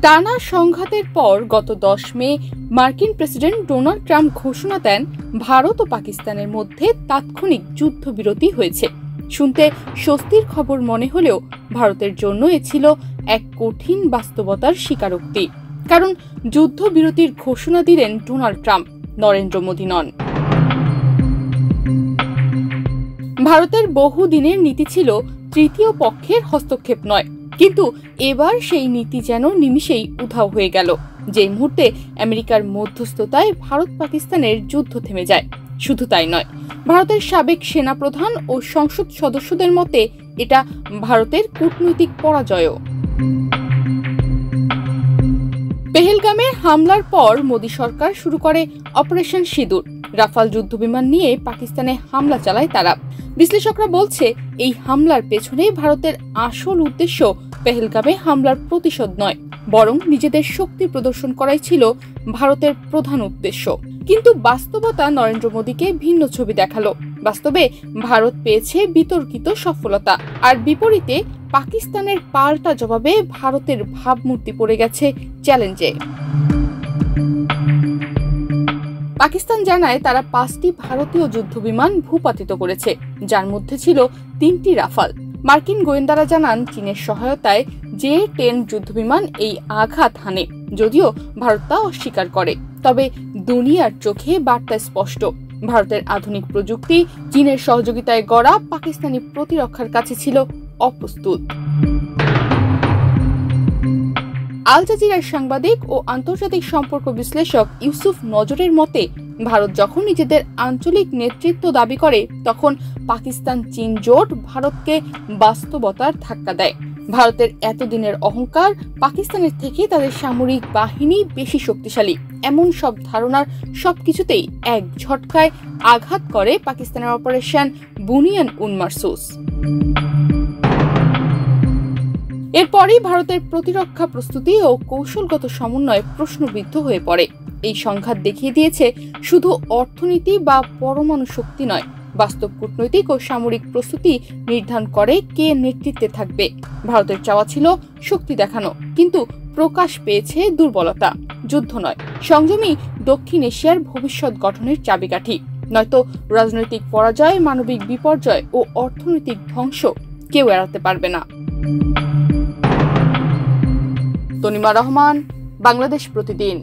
টানা সংঘাতের পর গত 10 মে মার্কিন প্রেসিডেন্ট ডোনাল্ড ট্রাম্প ঘোষণা দেন ভারত ও পাকিস্তানের মধ্যে তাৎক্ষণিক যুদ্ধবিরতি হয়েছে। শুনতে স্বস্তির খবর মনে হলেও ভারতের জন্য এ ছিল এক কঠিন বাস্তবতার স্বীকারোক্তি। কারণ যুদ্ধবিরতির ঘোষণা দিলেন ডোনাল্ড ট্রাম্প, নরেন্দ্র মোদী নন। ভারতের বহুদিনের নীতি ছিল তৃতীয় পক্ষের হস্তক্ষেপ নয়, কিন্তু এবার সেই নীতি যেন নিমিষেই উধাও হয়ে গেল। যে মুহূর্তে আমেরিকার মধ্যস্থতায় ভারত পাকিস্তানের যুদ্ধ থেমে যায়। শুধু তাই নয়, ভারতের সাবেক সেনাপ্রধান ও সংসদ সদস্যদের মতে এটা ভারতের কূটনৈতিক পরাজয়ও। পেহেলগামে হামলার পর মোদী সরকার শুরু করে অপারেশন সিঁদুর। রাফাল যুদ্ধবিমান নিয়ে পাকিস্তানে হামলা চালায় তারা। বিশ্লেষকরা বলছে, এই হামলার পেছনে ভারতের আসল উদ্দেশ্য পেহেলগামে হামলার প্রতিশোধ নয়, বরং নিজেদের শক্তি প্রদর্শন করাই ছিল ভারতের প্রধান উদ্দেশ্য। কিন্তু বাস্তবতা নরেন্দ্র মোদীকে ভিন্ন ছবি দেখালো। বাস্তবে ভারত পেয়েছে বিতর্কিত সফলতা, আর বিপরীতে পাকিস্তানের পাল্টা জবাবে ভারতের ভাবমূর্তি পড়ে গেছে চ্যালেঞ্জে। পাকিস্তান জানায় তারা 5টি ভারতীয় যুদ্ধবিমান ভূপাতিত করেছে, যার মধ্যে ছিল 3টি রাফাল। মার্কিন গোয়েন্দারা জানান চীনের সহায়তায় J-10 যুদ্ধবিমান এই আঘাত হানে, যদিও ভারত তা অস্বীকার করে। তবে দুনিয়ার চোখে বার্তা স্পষ্ট, ভারতের আধুনিক প্রযুক্তি চীনের সহযোগিতায় গড়া পাকিস্তানি প্রতিরক্ষার কাছে ছিল অপ্রস্তুত। আল জাজিরার সাংবাদিক ও আন্তর্জাতিক সম্পর্ক বিশ্লেষক ইউসুফ নজরের মতে, ভারত যখন নিজেদের আঞ্চলিক নেতৃত্ব দাবি করে, তখন পাকিস্তান চীন জোট ভারতকে বাস্তবতার ধাক্কা দেয়। ভারতের এতদিনের অহংকার পাকিস্তানের থেকে তাদের সামরিক বাহিনী বেশি শক্তিশালী, এমন সব ধারণার সবকিছুতেই এক ঝটকায় আঘাত করে পাকিস্তানের অপারেশন বুনিয়ান উন মারসুস। এরপরই ভারতের প্রতিরক্ষা প্রস্তুতি ও কৌশলগত সমন্বয় প্রশ্নবিদ্ধ হয়ে পড়ে। এই সংঘাত দেখিয়ে দিয়েছে শুধু অর্থনীতি বা পরমাণু শক্তি নয়, বাস্তব কূটনৈতিক ও সামরিক প্রস্তুতি নির্ধারণ করে কে নেতৃত্বে থাকবে। ভারতের চাওয়া ছিল শক্তি দেখানো, কিন্তু প্রকাশ পেয়েছে দুর্বলতা। যুদ্ধ নয়, সংযমী দক্ষিণ এশিয়ার ভবিষ্যৎ গঠনের চাবিকাঠি। নয়তো রাজনৈতিক পরাজয়, মানবিক বিপর্যয় ও অর্থনৈতিক ধ্বংস কেউ এড়াতে পারবে না। তনিমা রহমান, বাংলাদেশ প্রতিদিন।